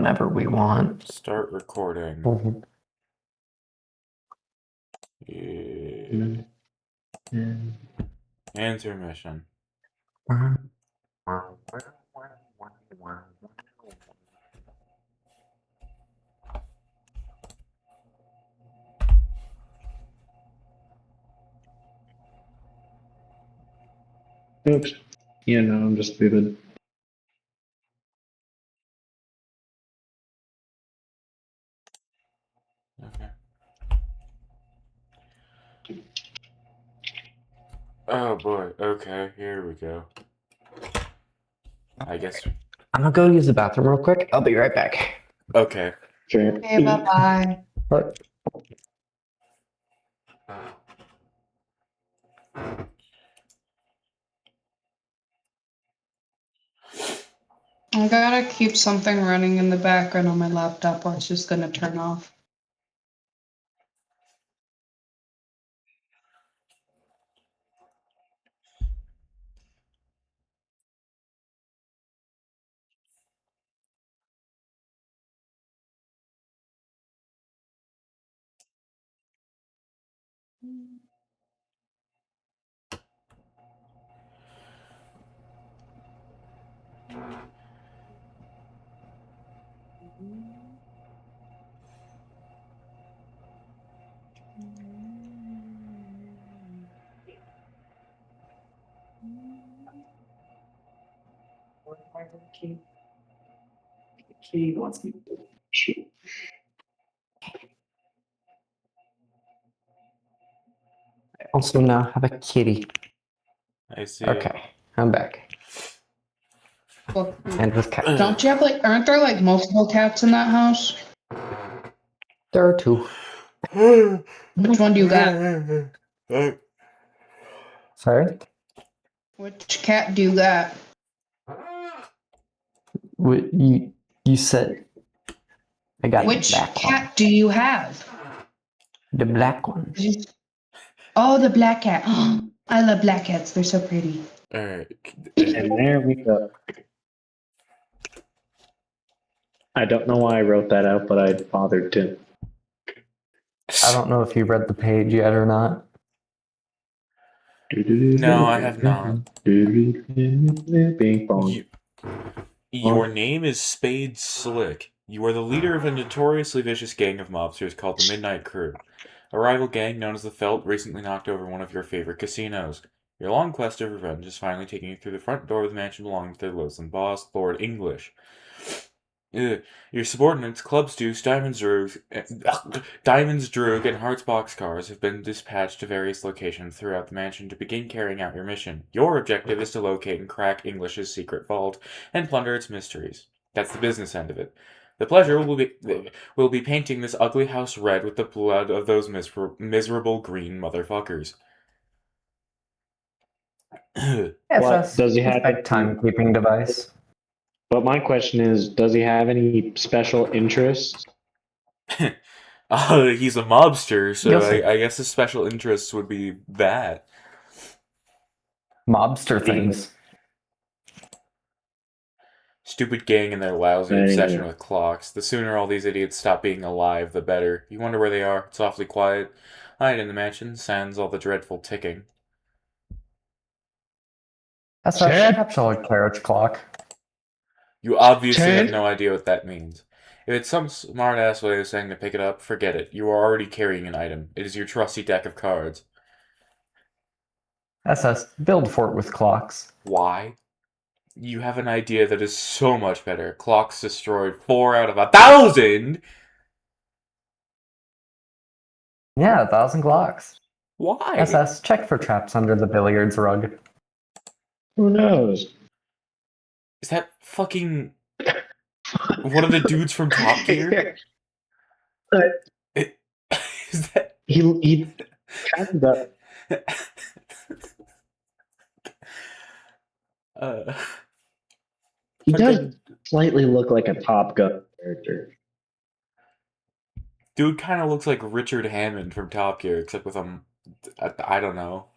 whenever we want. Start recording. Mhm. Intermission. Oops. Yeah, no, I'm just stupid. Okay. Oh boy. Okay, here we go. I guess. I'm gonna go use the bathroom real quick. I'll be right back. Okay. Sure. Okay, bye-bye. But I gotta keep something running in the background on my laptop or it's just gonna turn off. Kitty wants me. I also now have a kitty. I see. Okay, I'm back. Well, And with cat. don't you have aren't there multiple cats in that house? There are two. Which one do you got? Sorry? Which cat do you got? What you said I got Which the black cat one. do you have? The black one. Oh, the black cat. I love black cats. They're so pretty. Alright. And there we go. I don't know why I wrote that out, but I bothered to. I don't know if you read the page yet or not. No, I have not. Bing bong. Your name is Spade Slick. You are the leader of a notoriously vicious gang of mobsters called the Midnight Crew. A rival gang known as the Felt recently knocked over one of your favorite casinos. Your long quest of revenge is finally taking you through the front door of the mansion belonging to their loathsome boss, Lord English. Your subordinates, Clubs Deuce, Diamonds Droog, and Hearts Boxcars have been dispatched to various locations throughout the mansion to begin carrying out your mission. Your objective is to locate and crack English's secret vault and plunder its mysteries. That's the business end of it. The pleasure will be painting this ugly house red with the blood of those miserable green motherfuckers. Yes, What does he have? a timekeeping device. But my question is, does he have any special interests? He's a mobster, so You'll see. I guess his special interests would be that. Mobster things. Stupid gang and their lousy obsession with clocks. The sooner all these idiots stop being alive, the better. You wonder where they are. It's awfully quiet. Hide in the mansion, sans all the dreadful ticking. That's a capsule carriage clock. You obviously have no idea what that means. If it's some smart-ass way of saying to pick it up, forget it. You are already carrying an item. It is your trusty deck of cards. SS, build fort with clocks. Why? You have an idea that is so much better. Clocks destroyed 4 out of 1,000? Yeah, 1,000 clocks. Why? SS, check for traps under the billiards rug. Who knows? Is that fucking one of the dudes from Top Gear? Is that He kind of uh he does fucking slightly look like a Top Gun character. dude kind of looks like Richard Hammond from Top Gear, except with I don't know.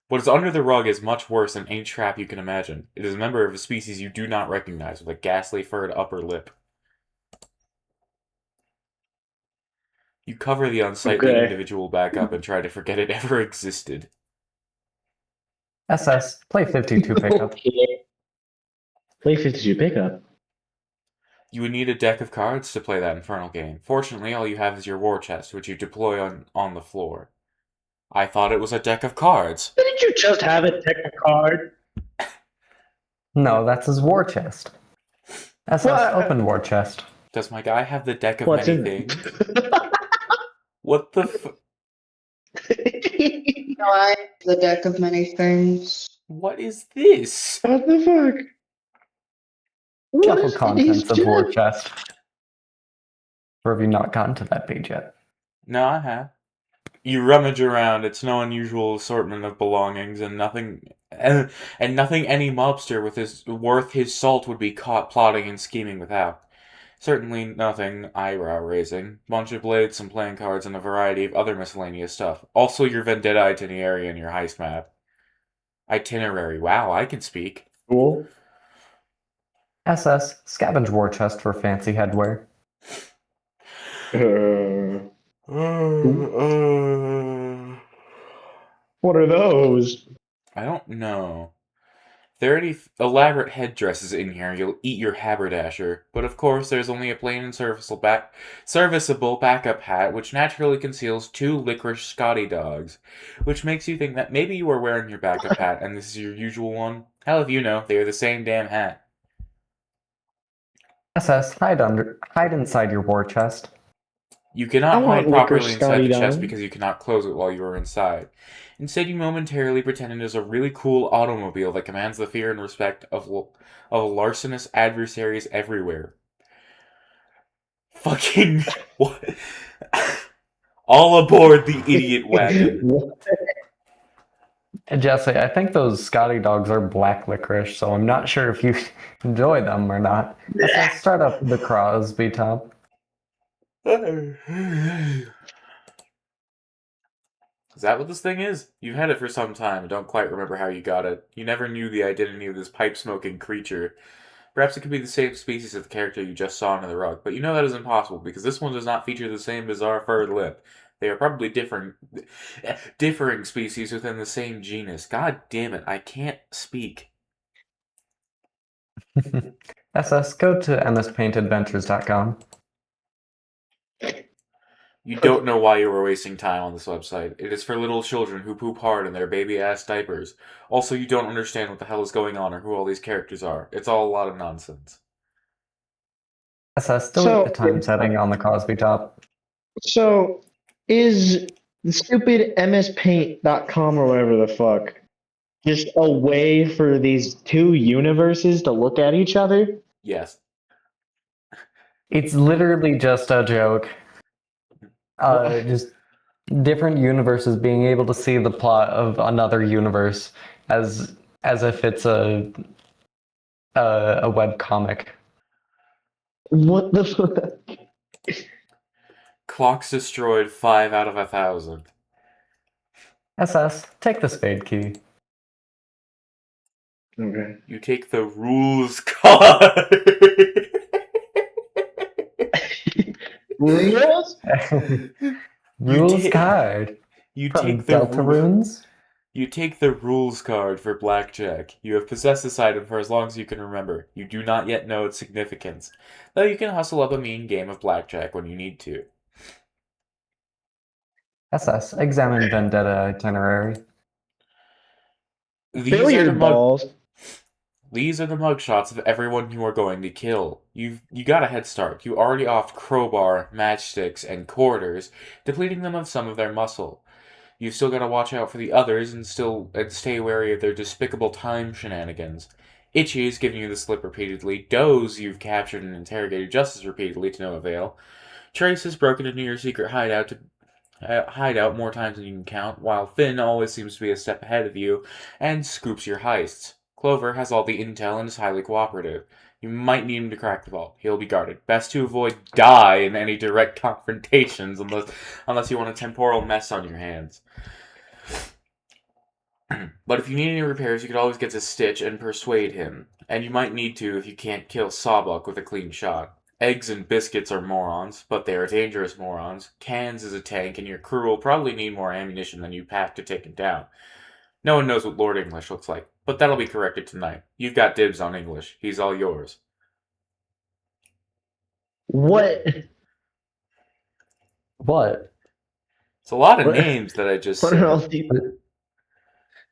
What is under the rug is much worse than any trap you can imagine. It is a member of a species you do not recognize, with a ghastly furred upper lip. You cover the unsightly Okay. individual back up and try to forget it ever existed. SS, play 52 pickup. Play 52 pickup. You would need a deck of cards to play that infernal game. Fortunately, all you have is your war chest, which you deploy on the floor. I thought it was a deck of cards. Didn't you just have a deck of cards? No, that's his war chest. SS, What? open war chest. Does my guy have the deck of What's many in things? What the f- No, I have the deck of many things. What is this? What the fuck? What Shuffle is contents these of war gems? chest. Or have you not gotten to that page yet? No, I have. You rummage around. It's no unusual assortment of belongings, and nothing any mobster worth his salt would be caught plotting and scheming without. Certainly nothing eyebrow-raising. Bunch of blades, some playing cards, and a variety of other miscellaneous stuff. Also your vendetta itinerary and your heist map. Itinerary. Wow, I can speak. Cool. SS, scavenge war chest for fancy headwear. What are those? I don't know. There are any elaborate headdresses in here, you'll eat your haberdasher. But of course, there's only a plain and serviceable backup hat, which naturally conceals 2 licorice Scotty dogs. Which makes you think that maybe you are wearing your backup hat, and this is your usual one. Hell if you know, they are the same damn hat. SS, hide inside your war chest. You I cannot want hide properly licorice inside Scotty the chest dog. because you cannot close it while you are inside. Instead, you momentarily pretend it is a really cool automobile that commands the fear and respect of larcenous adversaries everywhere. Fucking what? All aboard the idiot wagon. Jesse, I think those Scotty dogs are black licorice, so I'm not sure if you enjoy them or not. SS, start up the Crosby top. Is that what this thing is? You've had it for some time and don't quite remember how you got it. You never knew the identity of this pipe-smoking creature. Perhaps it could be the same species as the character you just saw under the rug, but you know that is impossible because this one does not feature the same bizarre furred lip. They are probably differing species within the same genus. God damn it, I can't speak. SS, go to mspaintadventures.com. You don't know why you were wasting time on this website. It is for little children who poop hard in their baby-ass diapers. Also, you don't understand what the hell is going on or who all these characters are. It's all a lot of nonsense. SS, delete the time setting on the Crosby top. So, is the stupid mspaint.com or whatever the fuck just a way for these 2 universes to look at each other? Yes. It's literally just a joke. Just different universes being able to see the plot of another universe as if it's a web comic. What the fuck? Clocks destroyed 5 out of 1,000. SS, take the spade key. Okay. You take the rules card. Rules? Rules ta- card. You From take the Delta Runes? You take the rules card for blackjack. You have possessed this item for as long as you can remember. You do not yet know its significance, though you can hustle up a mean game of blackjack when you need to. SS, examine vendetta itinerary. Billiard balls. These are the mugshots of everyone you are going to kill. You got a head start. You already offed crowbar, matchsticks, and quarters, depleting them of some of their muscle. You've still got to watch out for the others and stay wary of their despicable time shenanigans. Itchy is giving you the slip repeatedly. Doze you've captured and interrogated just as repeatedly to no avail. Trace has broken into your secret hideout more times than you can count, while Finn always seems to be a step ahead of you and scoops your heists. Clover has all the intel and is highly cooperative. You might need him to crack the vault. He'll be guarded. Best to avoid die in any direct confrontations unless you want a temporal mess on your hands. But if you need any repairs, you could always get to Stitch and persuade him. And you might need to if you can't kill Sawbuck with a clean shot. Eggs and biscuits are morons, but they are dangerous morons. Cans is a tank, and your crew will probably need more ammunition than you pack to take him down. No one knows what Lord English looks like, but that'll be corrected tonight. You've got dibs on English. He's all yours. What? What? It's a lot of What- names that I just What are all said. these?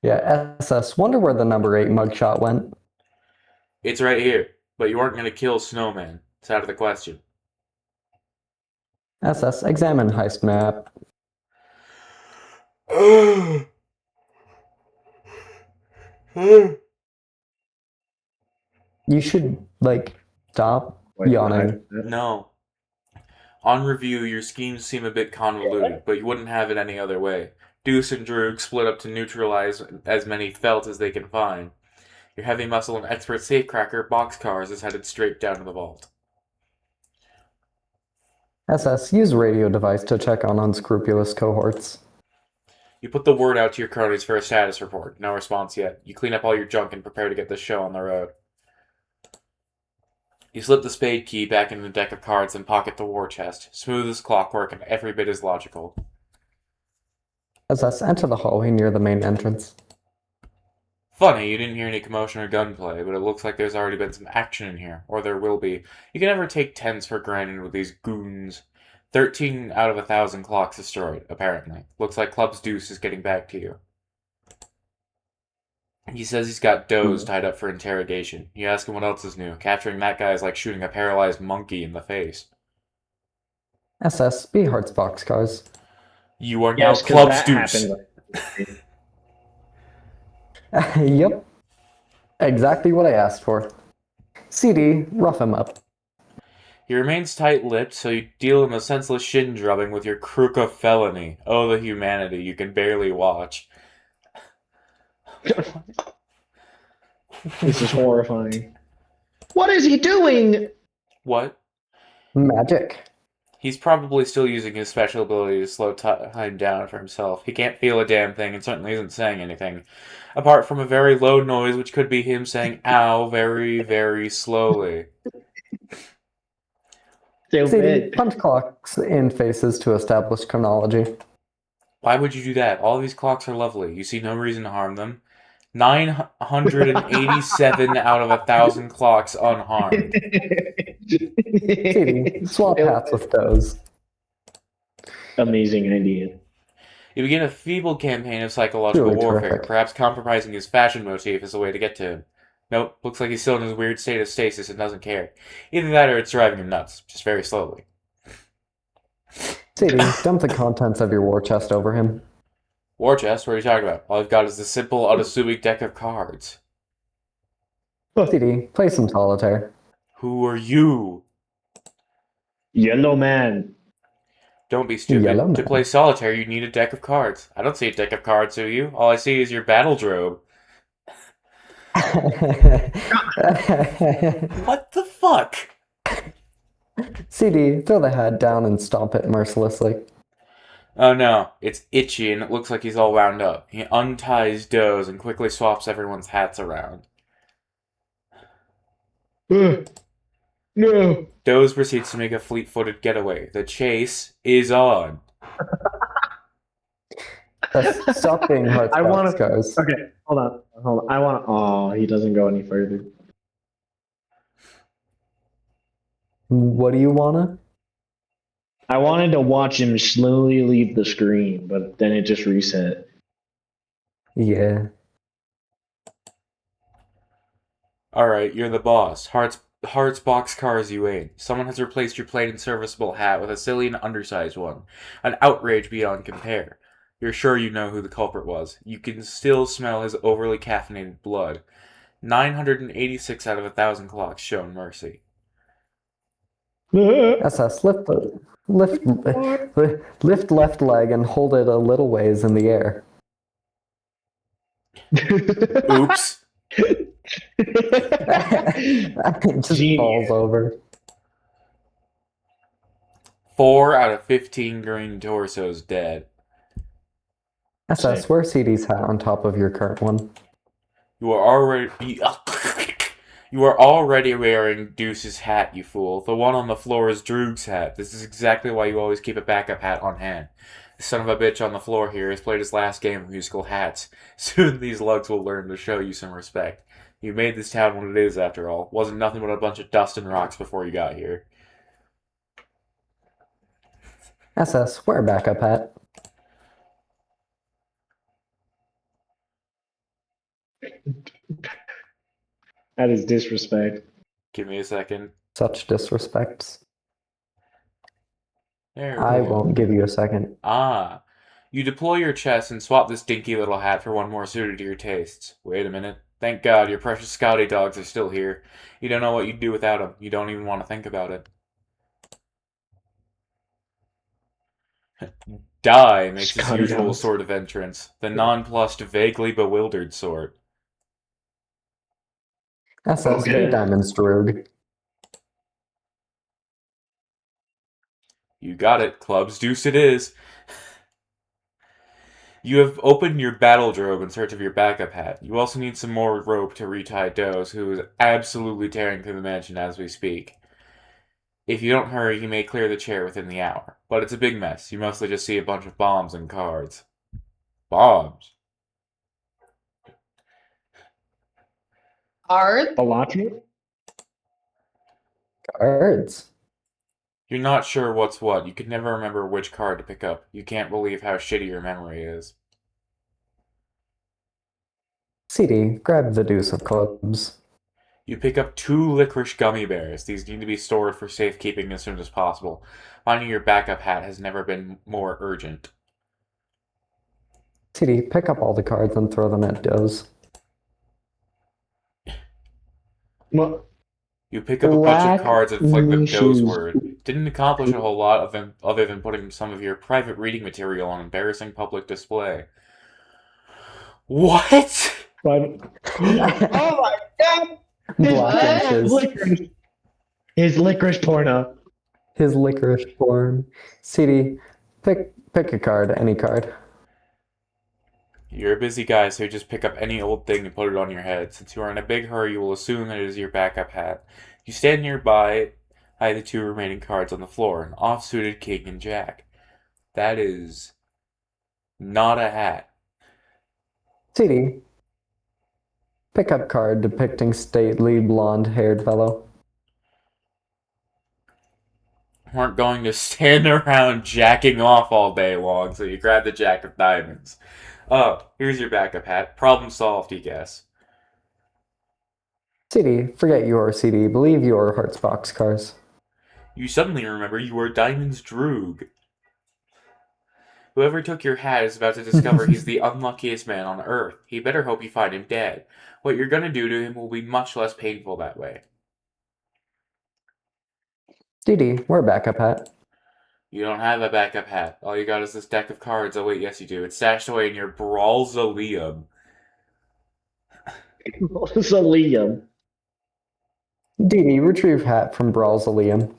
Yeah, SS. Wonder where the number 8 mugshot went. It's right here, but you aren't going to kill Snowman. It's out of the question. SS. Examine heist map. You should, like, stop yawning. No. On review, your schemes seem a bit convoluted, but you wouldn't have it any other way. Deuce and Droog split up to neutralize as many felt as they can find. Your heavy muscle and expert safecracker, Boxcars, is headed straight down to the vault. SS. Use radio device to check on unscrupulous cohorts. You put the word out to your cronies for a status report. No response yet. You clean up all your junk and prepare to get this show on the road. You slip the spade key back into the deck of cards and pocket the war chest. Smooth as clockwork and every bit as logical. SS. Enter the hallway near the main entrance. Funny, you didn't hear any commotion or gunplay, but it looks like there's already been some action in here. Or there will be. You can never take tens for granted with these goons. 13 out of 1,000 clocks destroyed, apparently. Looks like Club's Deuce is getting back to you. He says he's got Doze tied up for interrogation. You ask him what else is new. Capturing that guy is like shooting a paralyzed monkey in the face. SS. Be Hearts Boxcars. You are Yes, now 'cause Club's that Deuce. happened. Yep. Exactly what I asked for. CD. Rough him up. He remains tight-lipped, so you deal him a senseless shin drubbing with your Kruka felony. Oh, the humanity. You can barely watch. This is horrifying. What is he doing? What? Magic. He's probably still using his special ability to slow time down for himself. He can't feel a damn thing and certainly isn't saying anything. Apart from a very low noise, which could be him saying ow very, very slowly. CD. Stupid. Punch clocks in faces to establish chronology. Why would you do that? All these clocks are lovely. You see no reason to harm them. 987 out of 1,000 clocks unharmed. CD. Swap hats with Doze. Amazing idea. You begin a feeble campaign of psychological Truly warfare. terrific. Perhaps compromising his fashion motif is the way to get to him. Nope, looks like he's still in his weird state of stasis and doesn't care. Either that or it's driving him nuts, just very slowly. CD. Dump the contents of your war chest over him. War chest? What are you talking about? All I've got is the simple, unassuming deck of cards. CD. Play some solitaire. Who are you? Yellow man. Don't be stupid. Yellow To man. play solitaire, you need a deck of cards. I don't see a deck of cards, do you? All I see is your battle drobe. What the fuck? CD. Throw the hat down and stomp it mercilessly. Oh no, it's itchy and it looks like he's all wound up. He unties Doze and quickly swaps everyone's hats around. No. Doze proceeds to make a fleet-footed getaway. The chase is on. Stop being Hearts I wanna- Boxcars. Okay, hold on. I want to. Oh, he doesn't go any further. What do you wanna? I wanted to watch him slowly leave the screen, but then it just reset. Yeah. Alright, you're the boss. Hearts boxcars you ain't. Someone has replaced your plain and serviceable hat with a silly and undersized one. An outrage beyond compare. You're sure you know who the culprit was. You can still smell his overly caffeinated blood. 986 out of 1,000 clocks shown mercy. SS. Lift left leg and hold it a little ways in the air. Oops. It just Genius. falls over. 4 out of 15 green torsos dead. SS, wear CD's hat on top of your current one. You are already you are already wearing Deuce's hat, you fool. The one on the floor is Droog's hat. This is exactly why you always keep a backup hat on hand. The son of a bitch on the floor here has played his last game of musical hats. Soon these lugs will learn to show you some respect. You made this town what it is, after all. Wasn't nothing but a bunch of dust and rocks before you got here. SS, wear a backup hat. That is disrespect. Give me a second. Such disrespects. There we I go. won't give you a second. Ah. You deploy your chest and swap this dinky little hat for one more suited to your tastes. Wait a minute. Thank God your precious Scotty dogs are still here. You don't know what you'd do without them. You don't even want to think about it. Die makes his Scotty usual dogs. sort of entrance. The nonplussed, vaguely bewildered sort. SS, Okay. be Diamond's Droog. You got it. Club's Deuce it is. You have opened your battle drobe in search of your backup hat. You also need some more rope to retie Doze, who is absolutely tearing through the mansion as we speak. If you don't hurry, he may clear the chair within the hour. But it's a big mess. You mostly just see a bunch of bombs and cards. Bombs? Art? Balati? Cards. You're not sure what's what. You can never remember which card to pick up. You can't believe how shitty your memory is. CD, grab the deuce of clubs. You pick up 2 licorice gummy bears. These need to be stored for safekeeping as soon as possible. Finding your backup hat has never been more urgent. CD, pick up all the cards and throw them at Doze. Well, You pick up a bunch of Black cards and flick them shoes. Dozeward. Didn't accomplish a whole lot of them other than putting some of your private reading material on embarrassing public display. What? but oh my god! Black His inches. licorice. His licorice porno. His licorice form. CD, pick a card, any card. You're a busy guy, so you just pick up any old thing and put it on your head. Since you are in a big hurry, you will assume that it is your backup hat. You stand nearby the 2 remaining cards on the floor, an off-suited king and jack. That is not a hat. CD, pick up card depicting stately blonde-haired fellow. Weren't going to stand around jacking off all day long, so you grab the jack of diamonds. Oh, here's your backup hat. Problem solved, you guess. CD, forget your CD, believe your Hearts boxcars. You suddenly remember you are Diamond's Droog. Whoever took your hat is about to discover he's the unluckiest man on Earth. He better hope you find him dead. What you're gonna do to him will be much less painful that way. CD, wear a backup hat. You don't have a backup hat. All you got is this deck of cards. Oh wait, yes you do. It's stashed away in your Brawlzolium. It's a Liam. DD, retrieve hat from Brawlzolium.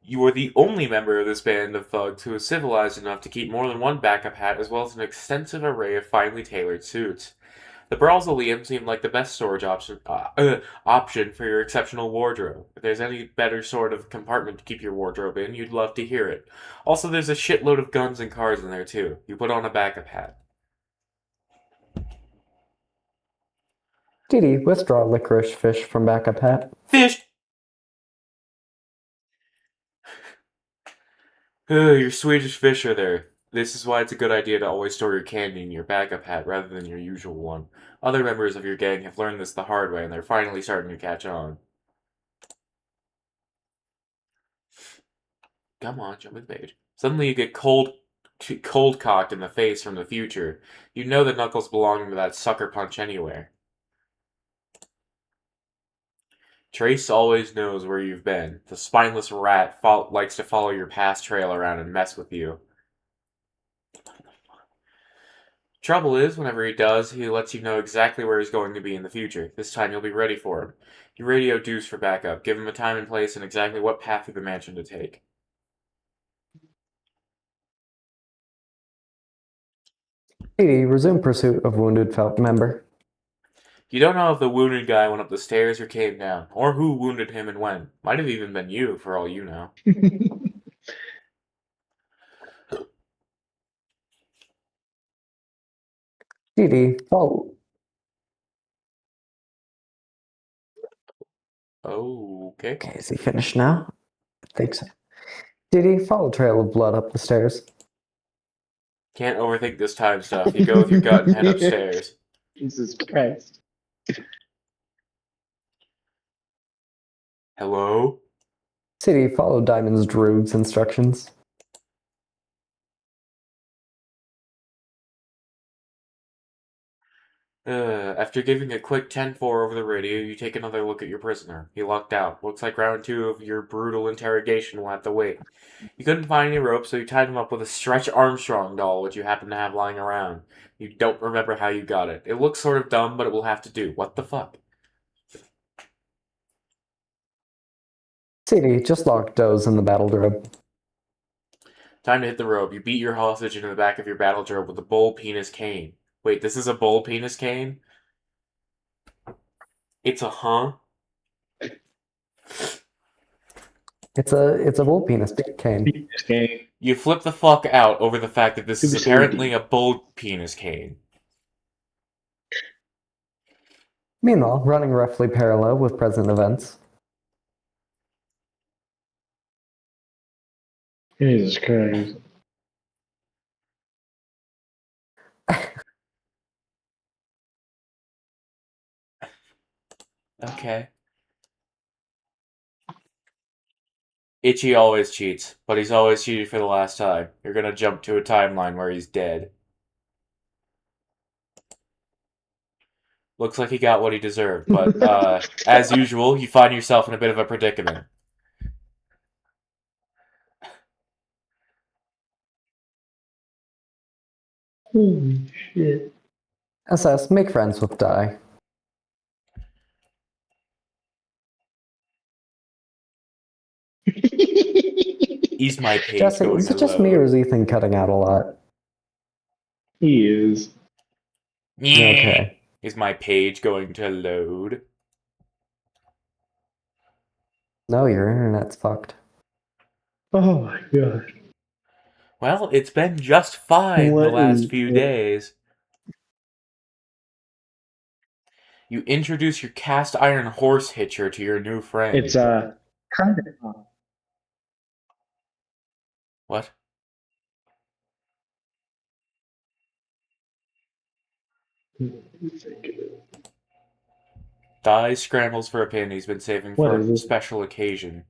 You are the only member of this band of thugs who is civilized enough to keep more than one backup hat as well as an extensive array of finely tailored suits. The Brawlzolium seemed like the best storage option for your exceptional wardrobe. If there's any better sort of compartment to keep your wardrobe in, you'd love to hear it. Also, there's a shitload of guns and cards in there too. You put on a backup hat. DD, withdraw licorice fish from backup hat. Fish! Your Swedish fish are there. This is why it's a good idea to always store your candy in your backup hat rather than your usual one. Other members of your gang have learned this the hard way and they're finally starting to catch on. Come on, jump with the page. Suddenly you get cold-cocked in the face from the future. You know that Knuckles belonging to that sucker punch anywhere. Trace always knows where you've been. The spineless rat likes to follow your past trail around and mess with you. Trouble is, whenever he does, he lets you know exactly where he's going to be in the future. This time you'll be ready for him. You radio Deuce for backup, give him a time and place and exactly what path through the mansion to take. Speedy, resume pursuit of wounded felt member. You don't know if the wounded guy went up the stairs or came down, or who wounded him and when. Might have even been you, for all you know. Speedy, follow. Oh, okay. Okay, is he finished now? I think so. Diddy, follow trail of blood up the stairs. Can't overthink this time stuff. You go with your gut and head upstairs. Jesus Christ. Hello? City, follow Diamond's druid's instructions. After giving a quick 10-4 over the radio, you take another look at your prisoner. He lucked out. Looks like round 2 of your brutal interrogation will have to wait. You couldn't find any rope, so you tied him up with a Stretch Armstrong doll, which you happen to have lying around. You don't remember how you got it. It looks sort of dumb, but it will have to do. What the fuck? City, just lock Doze in the battle drobe. Time to hit the rope. You beat your hostage into the back of your battle drobe with a bull penis cane. Wait, this is a bull penis cane? It's a huh? It's a bull penis cane. Okay. You flip the fuck out over the fact that this is Super apparently a bull penis cane. Meanwhile, running roughly parallel with present events. Jesus Christ. Okay. Itchy always cheats, but he's always cheated for the last time. You're gonna jump to a timeline where he's dead. Looks like he got what he deserved, but, as usual, you find yourself in a bit of a predicament. Holy shit. SS, make friends with Die. He's my page Jesse, going is to it just load. me or is Ethan cutting out a lot? He is. Okay. Is my page going to load? No, your internet's fucked. Oh my god. Well, it's been just fine What the last is few it? days. You introduce your cast iron horse hitcher to your new friend. It's kind of What? Die scrambles for a pin he's been saving What for is a it? special occasion.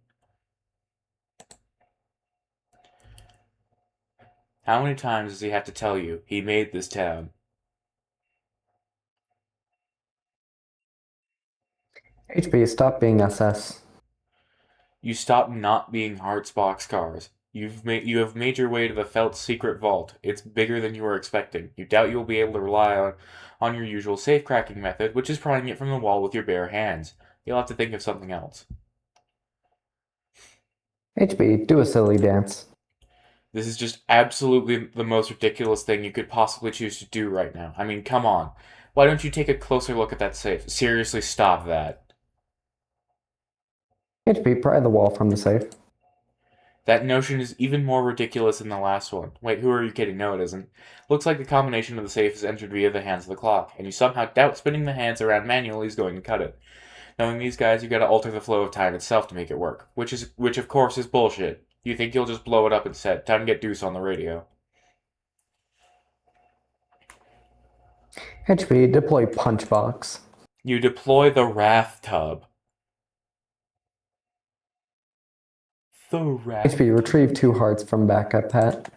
How many times does he have to tell you he made this town? HP, stop being SS. You stop not being Hearts boxcars. You have made your way to the Felt's secret vault. It's bigger than you were expecting. You doubt you will be able to rely on your usual safe cracking method, which is prying it from the wall with your bare hands. You'll have to think of something else. HP, do a silly dance. This is just absolutely the most ridiculous thing you could possibly choose to do right now. I mean, come on. Why don't you take a closer look at that safe? Seriously, stop that. HP, pry the wall from the safe. That notion is even more ridiculous than the last one. Wait, who are you kidding? No, it isn't. Looks like the combination of the safe is entered via the hands of the clock, and you somehow doubt spinning the hands around manually is going to cut it. Knowing these guys, you gotta alter the flow of time itself to make it work, which of course is bullshit. You think you'll just blow it up instead. Time to get Deuce on the radio. HP, deploy punch box. You deploy the Wrath Tub. The Wrath. HP, retrieve 2 hearts from backup hat.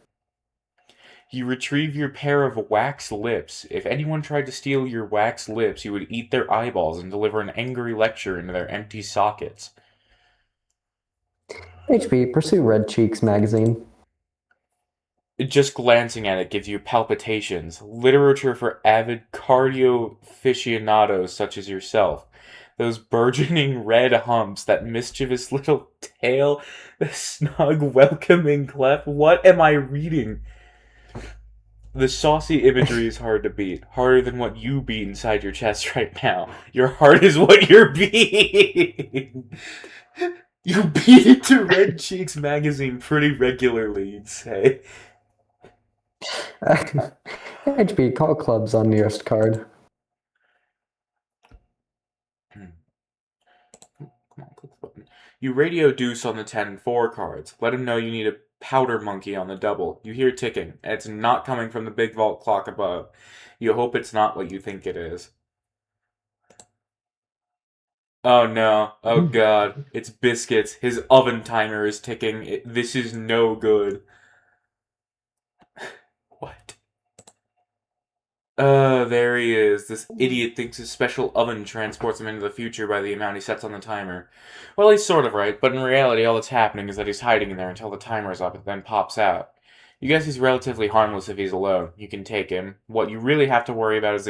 You retrieve your pair of wax lips. If anyone tried to steal your wax lips, you would eat their eyeballs and deliver an angry lecture into their empty sockets. HP, pursue Red Cheeks magazine. Just glancing at it gives you palpitations. Literature for avid cardio aficionados such as yourself. Those burgeoning red humps, that mischievous little tail, the snug welcoming cleft. What am I reading? The saucy imagery is hard to beat. Harder than what you beat inside your chest right now. Your heart is what you're beating. You beat it to Red Cheeks magazine pretty regularly, you'd say. HB, call clubs on nearest card. Come on, click the button. You radio Deuce on the 10-4 cards. Let him know you need a powder monkey on the double. You hear ticking, and it's not coming from the big vault clock above. You hope it's not what you think it is. Oh no. Oh god. It's Biscuits. His oven timer is ticking. This is no good. What? There he is. This idiot thinks his special oven transports him into the future by the amount he sets on the timer. Well, he's sort of right, but in reality all that's happening is that he's hiding in there until the timer is up and then pops out. You guess he's relatively harmless if he's alone. You can take him. What you really have to worry about is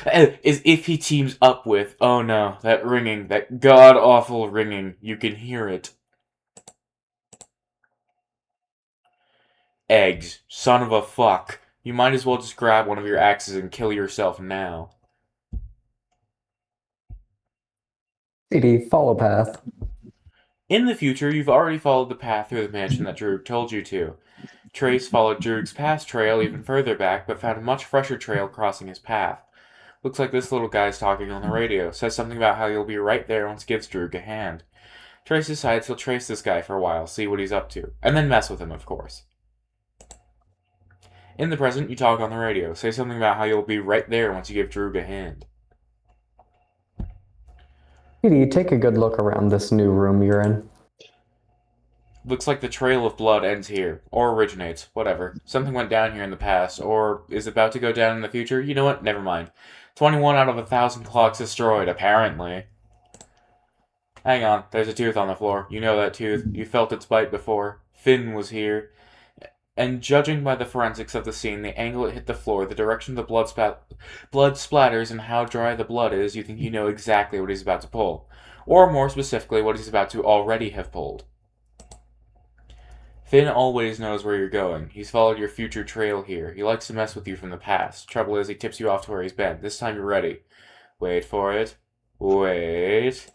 if he teams up with, oh no, that ringing, that god-awful ringing. You can hear it. Eggs. Son of a fuck. You might as well just grab one of your axes and kill yourself now. CD, follow path. In the future, you've already followed the path through the mansion that Droog told you to. Trace followed Droog's past trail even further back, but found a much fresher trail crossing his path. Looks like this little guy's talking on the radio. Says something about how you'll be right there once gives Droog a hand. Trace decides he'll trace this guy for a while, see what he's up to, and then mess with him, of course. In the present, you talk on the radio. Say something about how you'll be right there once you give Droog a hand. CD, take a good look around this new room you're in. Looks like the trail of blood ends here. Or originates. Whatever. Something went down here in the past. Or is about to go down in the future. You know what? Never mind. 21 out of 1,000 clocks destroyed, apparently. Hang on. There's a tooth on the floor. You know that tooth. You felt its bite before. Finn was here. And judging by the forensics of the scene, the angle it hit the floor, the direction the blood splatters, and how dry the blood is, you think you know exactly what he's about to pull. Or more specifically, what he's about to already have pulled. Finn always knows where you're going. He's followed your future trail here. He likes to mess with you from the past. Trouble is, he tips you off to where he's been. This time you're ready. Wait for it. Wait.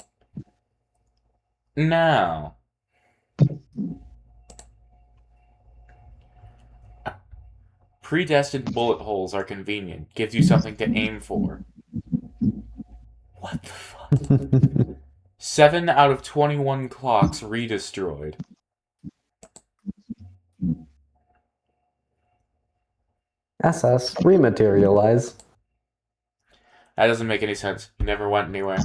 Now. Predestined bullet holes are convenient. Gives you something to aim for. What the fuck? 7 out of 21 clocks redestroyed. SS, rematerialize. That doesn't make any sense. You never went anywhere.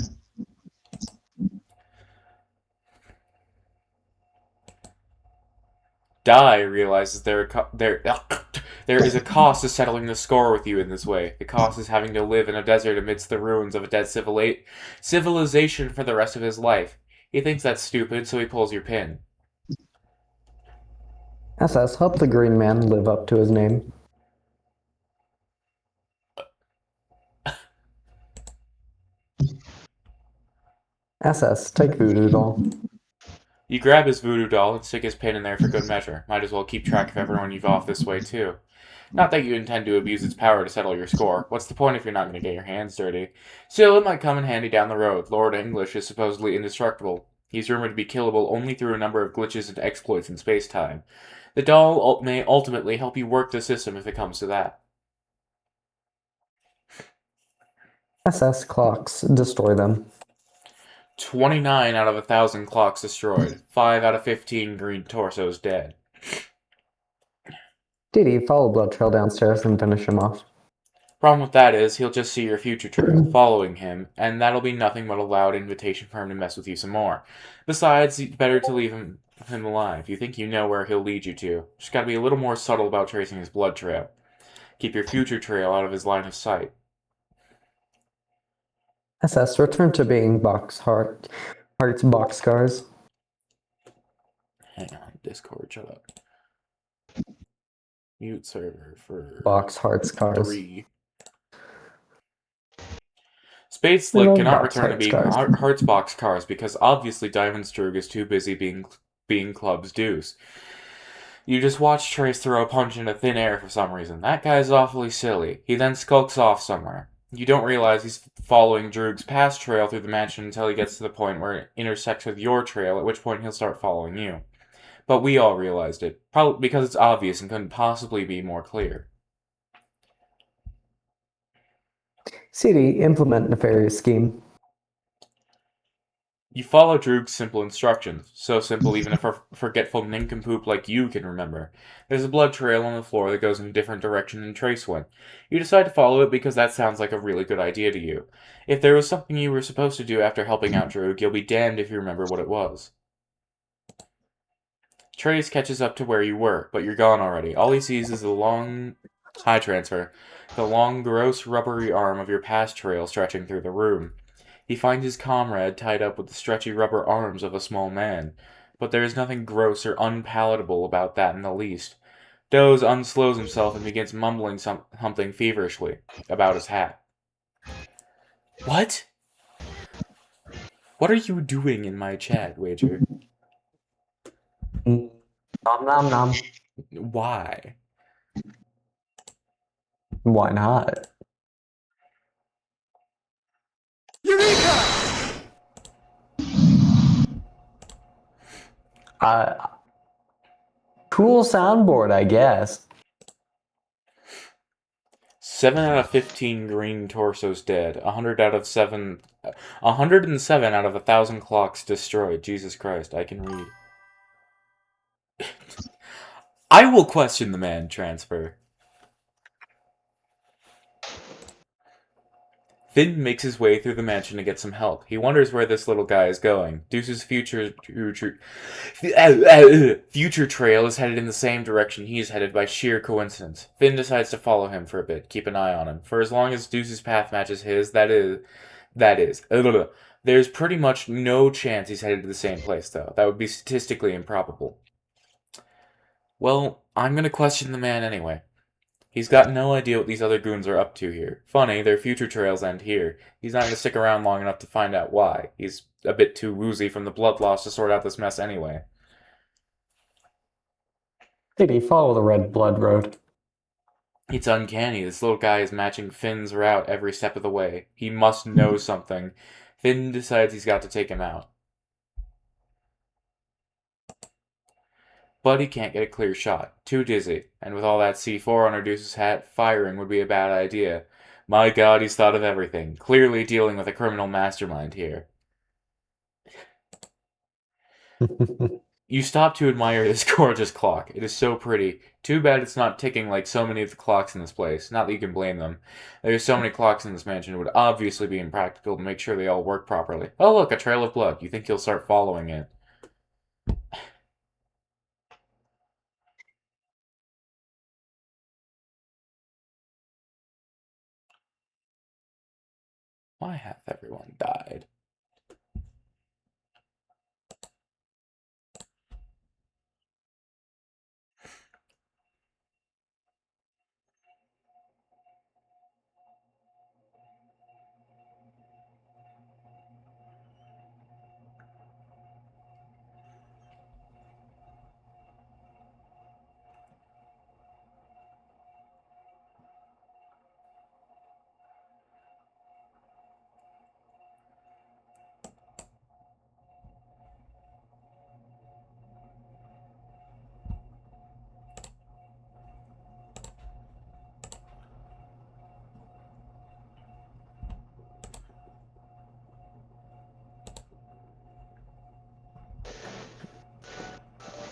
Die realizes there is a cost to settling the score with you in this way. The cost is having to live in a desert amidst the ruins of a dead civilization for the rest of his life. He thinks that's stupid, so he pulls your pin. SS, help the green man live up to his name. SS, take voodoo doll. You grab his voodoo doll and stick his pin in there for good measure. Might as well keep track of everyone you've off this way, too. Not that you intend to abuse its power to settle your score. What's the point if you're not going to get your hands dirty? Still, it might come in handy down the road. Lord English is supposedly indestructible. He's rumored to be killable only through a number of glitches and exploits in space-time. The doll may ultimately help you work the system if it comes to that. SS clocks, destroy them. 29 out of 1,000 clocks destroyed. 5 out of 15 green torsos dead. DD, follow blood trail downstairs and finish him off. Problem with that is, he'll just see your future trail, following him, and that'll be nothing but a loud invitation for him to mess with you some more. Besides, it's better to leave him alive. You think you know where he'll lead you to. Just gotta be a little more subtle about tracing his blood trail. Keep your future trail out of his line of sight. SS, return to being heart's boxcars. Hang on, Discord, shut up. Mute server for Heart's cars. 3. Spade Slick cannot return to being Hearts Box Cars because obviously Diamond Sturg is too busy being Club's Deuce. You just watch Trace throw a punch into thin air for some reason. That guy's awfully silly. He then skulks off somewhere. You don't realize he's following Droog's past trail through the mansion until he gets to the point where it intersects with your trail, at which point he'll start following you. But we all realized it, probably because it's obvious and couldn't possibly be more clear. CD, implement nefarious scheme. You follow Droog's simple instructions, so simple even a forgetful nincompoop like you can remember. There's a blood trail on the floor that goes in a different direction than Trace went. You decide to follow it because that sounds like a really good idea to you. If there was something you were supposed to do after helping out Droog, you'll be damned if you remember what it was. Trace catches up to where you were, but you're gone already. All he sees is the long... high transfer. The long, gross, rubbery arm of your past trail stretching through the room. He finds his comrade tied up with the stretchy rubber arms of a small man, but there is nothing gross or unpalatable about that in the least. Doze unslows himself and begins mumbling something feverishly about his hat. What? What are you doing in my chat, Wager? Nom nom nom. Why? Why not? Cool soundboard, I guess. 7 out of 15 green torsos dead. 107 out of 1,000 clocks destroyed. Jesus Christ, I can read. I will question the man transfer. Finn makes his way through the mansion to get some help. He wonders where this little guy is going. Deuce's future trail is headed in the same direction he is headed by sheer coincidence. Finn decides to follow him for a bit, keep an eye on him. For as long as Deuce's path matches his, that is. There's pretty much no chance he's headed to the same place, though. That would be statistically improbable. Well, I'm gonna question the man anyway. He's got no idea what these other goons are up to here. Funny, their future trails end here. He's not going to stick around long enough to find out why. He's a bit too woozy from the blood loss to sort out this mess anyway. CD, follow the red blood road. It's uncanny. This little guy is matching Finn's route every step of the way. He must know something. Finn decides he's got to take him out. But he can't get a clear shot. Too dizzy. And with all that C4 under Deuce's hat, firing would be a bad idea. My god, he's thought of everything. Clearly dealing with a criminal mastermind here. You stop to admire this gorgeous clock. It is so pretty. Too bad it's not ticking like so many of the clocks in this place. Not that you can blame them. There's so many clocks in this mansion, it would obviously be impractical to make sure they all work properly. Oh look, a trail of blood. You think you'll start following it. Why hath everyone died?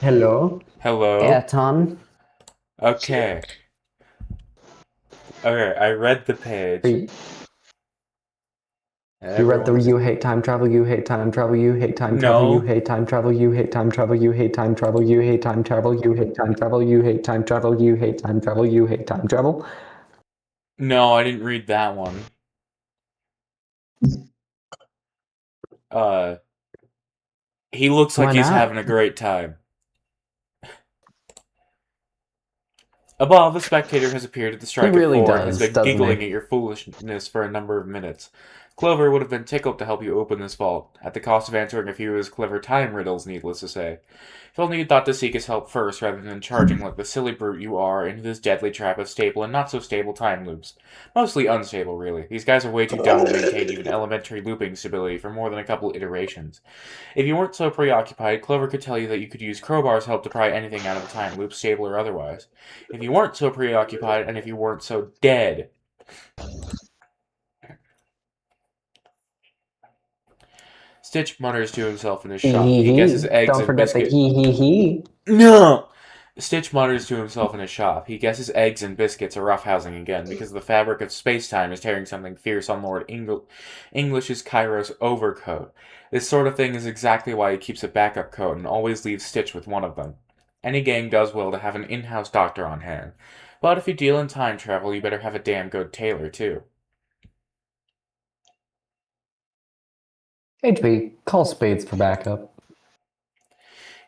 Hello? Hello? Aton? Okay. Okay, I read the page. You read the you hate time travel, you hate time travel, you hate time travel, you hate time travel, you hate time travel, you hate time travel, you hate time travel, you hate time travel, you hate time travel, you hate time travel, you hate time travel. No, I didn't read that one. He looks like Why he's not? having a great time. Above, a spectator has appeared at the striker really floor and has does, been doesn't giggling he? at your foolishness for a number of minutes. Clover would have been tickled to help you open this vault, at the cost of answering a few of his clever time riddles, needless to say. If only you'd thought to seek his help first, rather than charging like the silly brute you are into this deadly trap of stable and not-so-stable time loops. Mostly unstable, really. These guys are way too dumb to maintain even elementary looping stability for more than a couple iterations. If you weren't so preoccupied, Clover could tell you that you could use Crowbar's help to pry anything out of a time loop, stable or otherwise. If you weren't so preoccupied, and if you weren't so dead. Stitch mutters to himself in his shop. He guesses eggs Don't and forget the biscuits. he. No! Stitch mutters to himself in his shop. He guesses eggs and biscuits are roughhousing again, because the fabric of space-time is tearing something fierce on Lord English's Cairo's overcoat. This sort of thing is exactly why he keeps a backup coat and always leaves Stitch with one of them. Any gang does well to have an in-house doctor on hand. But if you deal in time travel, you better have a damn good tailor, too. HB, call Spades for backup.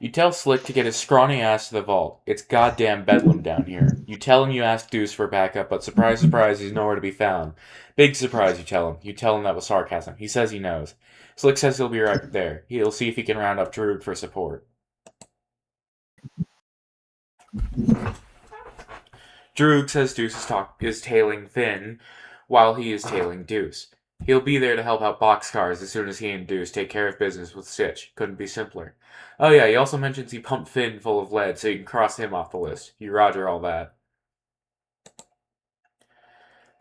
You tell Slick to get his scrawny ass to the vault. It's goddamn bedlam down here. You tell him you asked Deuce for backup, but surprise, surprise, he's nowhere to be found. Big surprise, you tell him. You tell him that was sarcasm. He says he knows. Slick says he'll be right there. He'll see if he can round up Droog for support. Droog says Deuce is tailing Finn, while he is tailing Deuce. He'll be there to help out boxcars as soon as he and Deuce take care of business with Stitch. Couldn't be simpler. Oh yeah, he also mentions he pumped Finn full of lead, so you can cross him off the list. You roger all that.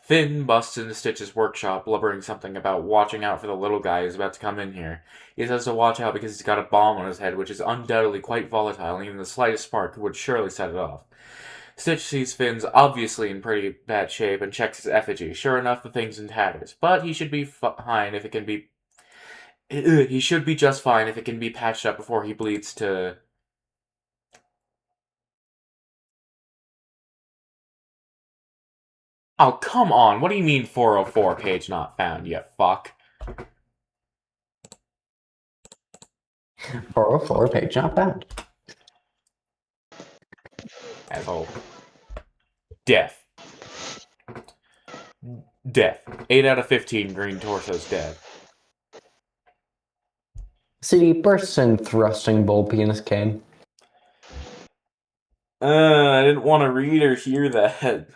Finn busts into Stitch's workshop, blubbering something about watching out for the little guy who's about to come in here. He says to watch out because he's got a bomb on his head, which is undoubtedly quite volatile, and even the slightest spark would surely set it off. Stitch sees Finn's obviously in pretty bad shape and checks his effigy. Sure enough, the thing's in tatters, but he should be fine if it can be... He should be just fine if it can be patched up before he bleeds to... Oh, come on. What do you mean 404 page not found, you fuck? 404 page not found. Asshole. Death. Death. 8 out of 15 green torsos dead. CD bursts in thrusting bull penis cane. I didn't want to read or hear that.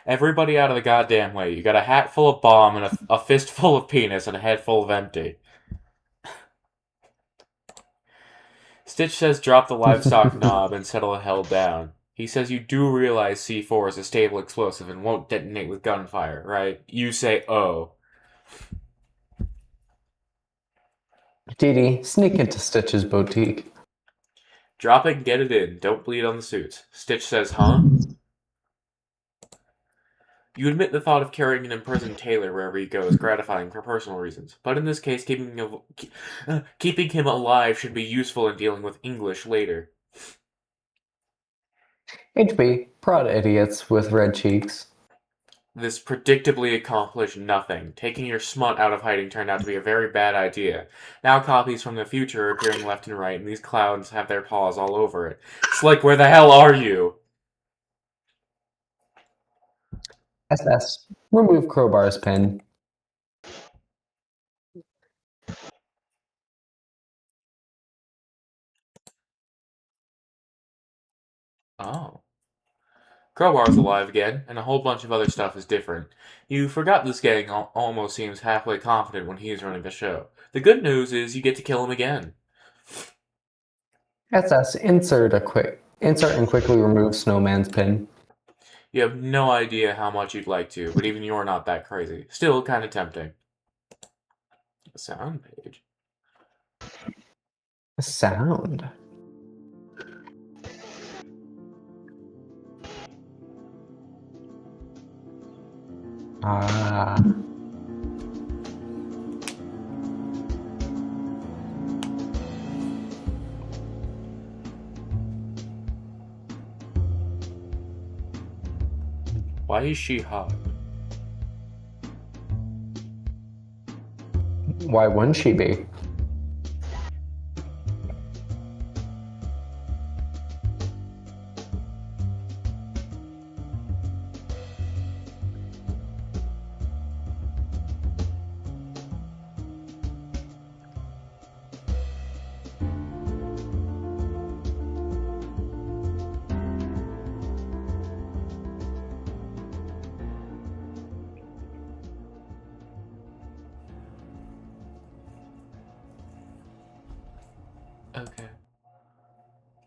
Everybody out of the goddamn way. You got a hat full of bomb and a fist full of penis and a head full of empty. Stitch says drop the livestock knob and settle the hell down. He says you do realize C4 is a stable explosive and won't detonate with gunfire, right? You say, oh. Dee sneak into Stitch's boutique. Drop it and get it in. Don't bleed on the suits. Stitch says, huh? You admit the thought of carrying an imprisoned tailor wherever he goes gratifying for personal reasons, but in this case, keeping him alive should be useful in dealing with English later. HB, prod idiots with red cheeks. This predictably accomplished nothing. Taking your smut out of hiding turned out to be a very bad idea. Now copies from the future are appearing left and right, and these clowns have their paws all over it. Slick, where the hell are you? SS, remove Crowbar's pin. Oh. Crowbar's alive again, and a whole bunch of other stuff is different. You forgot this gang almost seems halfway confident when he's running the show. The good news is you get to kill him again. SS, insert and quickly remove Snowman's pin. You have no idea how much you'd like to, but even you're not that crazy. Still kind of tempting. A sound page. A sound. Ah. Why is she hot? Why wouldn't she be? Okay.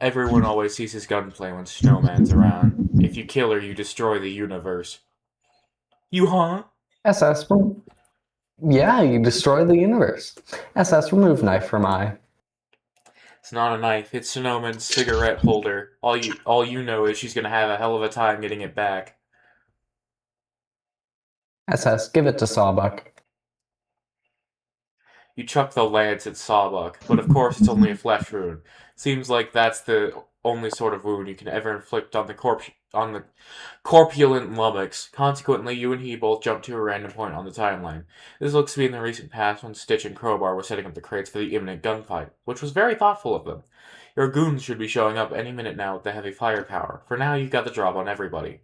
Everyone always sees his gunplay when Snowman's around. If you kill her, you destroy the universe. You huh? SS, yeah, you destroy the universe. SS, remove knife from eye. It's not a knife. It's Snowman's cigarette holder. All you know is she's gonna have a hell of a time getting it back. SS, give it to Sawbuck. You chuck the lance at Sawbuck, but of course it's only a flesh wound. Seems like that's the only sort of wound you can ever inflict on the corpulent lummox. Consequently, you and he both jump to a random point on the timeline. This looks to be in the recent past when Stitch and Crowbar were setting up the crates for the imminent gunfight, which was very thoughtful of them. Your goons should be showing up any minute now with the heavy firepower. For now, you've got the job on everybody.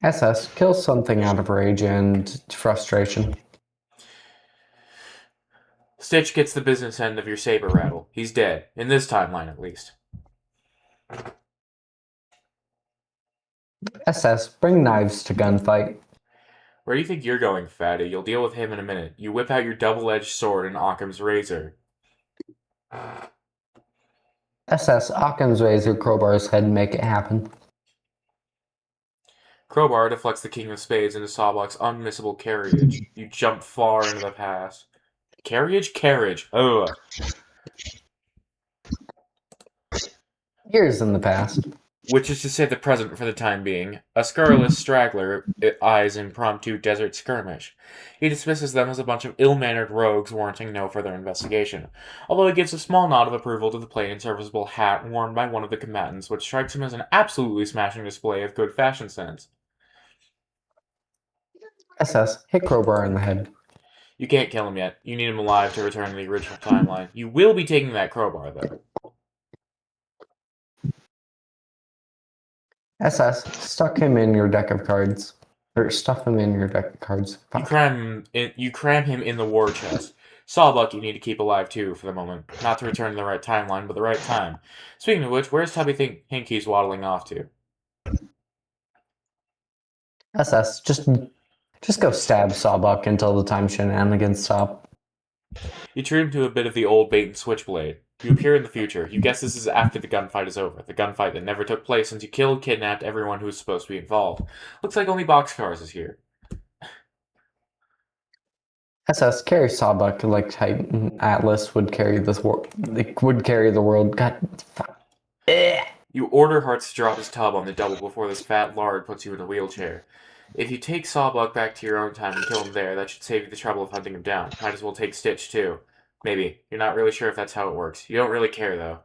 SS, kill something out of rage and frustration. Stitch gets the business end of your saber rattle. He's dead. In this timeline, at least. SS, bring knives to gunfight. Where do you think you're going, fatty? You'll deal with him in a minute. You whip out your double-edged sword and Occam's razor. SS, Occam's razor, Crowbar's head, make it happen. Crowbar deflects the King of Spades into Sawbuck's unmissable carriage. You jump far into the past. Carriage? Carriage. Ugh. Years in the past. Which is to say the present for the time being. A scurrilous straggler eyes impromptu desert skirmish. He dismisses them as a bunch of ill-mannered rogues warranting no further investigation, although he gives a small nod of approval to the plain and serviceable hat worn by one of the combatants, which strikes him as an absolutely smashing display of good fashion sense. SS, hit Crowbar in the head. You can't kill him yet. You need him alive to return to the original timeline. You will be taking that crowbar, though. SS, stuck him in your deck of cards. Or stuff him in your deck of cards. You Fuck. cram him in the war chest. Sawbuck you need to keep alive, too, for the moment. Not to return to the right timeline, but the right time. Speaking of which, where's Tubby Hinky's waddling off to? SS, just go stab Sawbuck until the time shenanigans stop. You turn to a bit of the old bait and switchblade. You appear in the future. You guess this is after the gunfight is over. The gunfight that never took place since you kidnapped everyone who was supposed to be involved. Looks like only Boxcars is here. SS, carry Sawbuck like Titan Atlas would carry this world. Would carry the world. God, fuck. You order Hearts to drop his tub on the double before this fat lard puts you in a wheelchair. If you take Sawbuck back to your own time and kill him there, that should save you the trouble of hunting him down. Might as well take Stitch, too. Maybe. You're not really sure if that's how it works. You don't really care, though.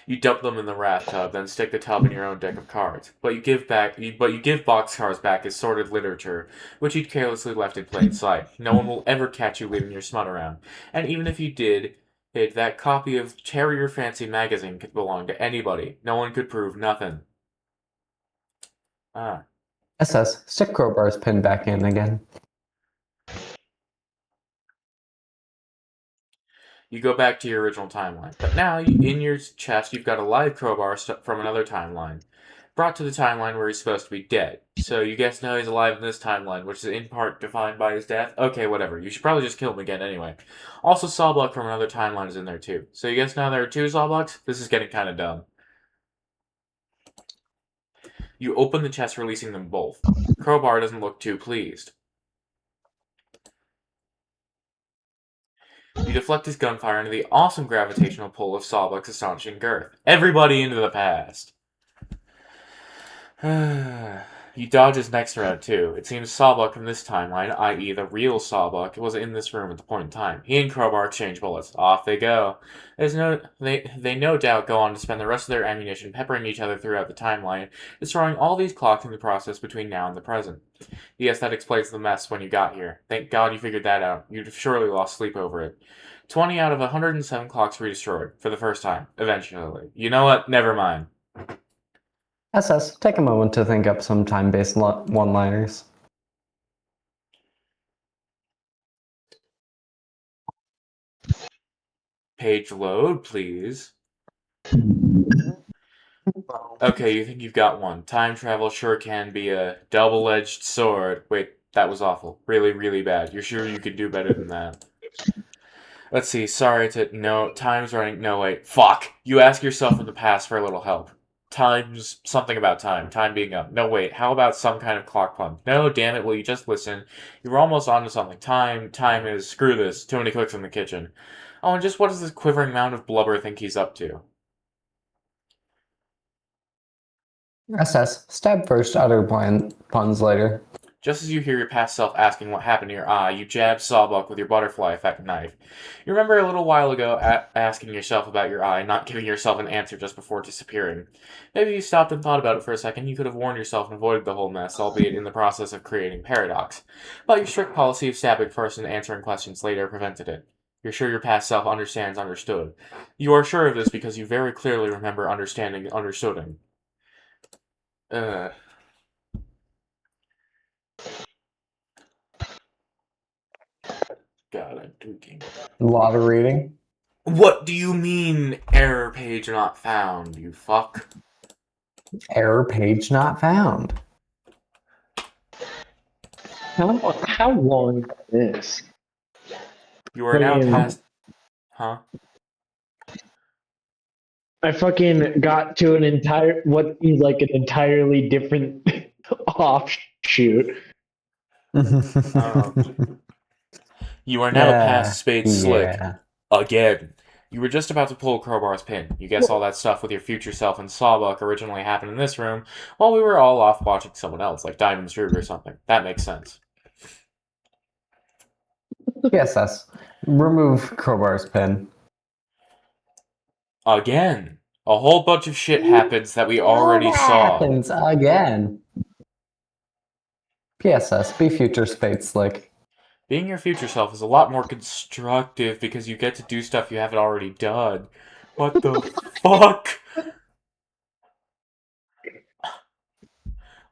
You dump them in the wrath tub, then stick the tub in your own deck of cards. But you give boxcars back as sorted literature, which you'd carelessly left in plain sight. No one will ever catch you leaving your smut around. And even if you did, that copy of Terrier Fancy magazine could belong to anybody. No one could prove nothing. SS, stick Crowbar's pin back in again. You go back to your original timeline. But now, in your chest, you've got a live crowbar from another timeline. Brought to the timeline where he's supposed to be dead. So you guess now he's alive in this timeline, which is in part defined by his death? Okay, whatever. You should probably just kill him again anyway. Also, Sawbuck from another timeline is in there too. So you guess now there are two Sawbucks? This is getting kind of dumb. You open the chest, releasing them both. Crowbar doesn't look too pleased. You deflect his gunfire into the awesome gravitational pull of Sawbuck's astonishing girth. Everybody into the past. You dodge his next round, too. It seems Sawbuck from this timeline, i.e. the real Sawbuck, was in this room at the point in time. He and Crowbar exchange bullets. Off they go. They no doubt go on to spend the rest of their ammunition peppering each other throughout the timeline, destroying all these clocks in the process between now and the present. Yes, that explains the mess when you got here. Thank God you figured that out. You'd have surely lost sleep over it. 20 out of 107 clocks redestroyed. For the first time. Eventually. You know what? Never mind. SS, take a moment to think up some time-based one-liners. Page load, please. Okay, you think you've got one. Time travel sure can be a double-edged sword. Wait, That was awful. Really, really bad. You're sure you could do better than that? Let's see. Sorry to... No, time's running... No, wait. Fuck! You ask yourself in the past for a little help. Time's... Something about time. Time being up. No, wait. How about some kind of clock punch? No, damn it. Will you just listen? You were almost onto something. Time is... Screw this. Too many cooks in the kitchen. Oh, and just what does this quivering mound of blubber think he's up to? SS. Stab first, utter puns later. Just as you hear your past self asking what happened to your eye, you jab Sawbuck with your butterfly effect knife. You remember a little while ago asking yourself about your eye, not giving yourself an answer just before disappearing. Maybe you stopped and thought about it for a second. You could have warned yourself and avoided the whole mess, albeit in the process of creating paradox. But your strict policy of stabbing first and answering questions later prevented it. You're sure your past self understood. You are sure of this because you very clearly remember understooding. God, I'm tweaking. A lot of reading. What do you mean, error page not found, you fuck? Error page not found. How long is this? You are now Fucking- past... Huh? I fucking got to an entirely different offshoot. You are now past Spade Slick. Yeah. Again. You were just about to pull Crowbar's pin. You guess all that stuff with your future self and Sawbuck originally happened in this room, while we were all off watching someone else, like Diamond's Root or something. That makes sense. PSS. Remove Crowbar's pin. Again. A whole bunch of shit happens that we already saw. Happens again. PSS. Be future Spade Slick. Being your future self is a lot more constructive because you get to do stuff you haven't already done. What the fuck?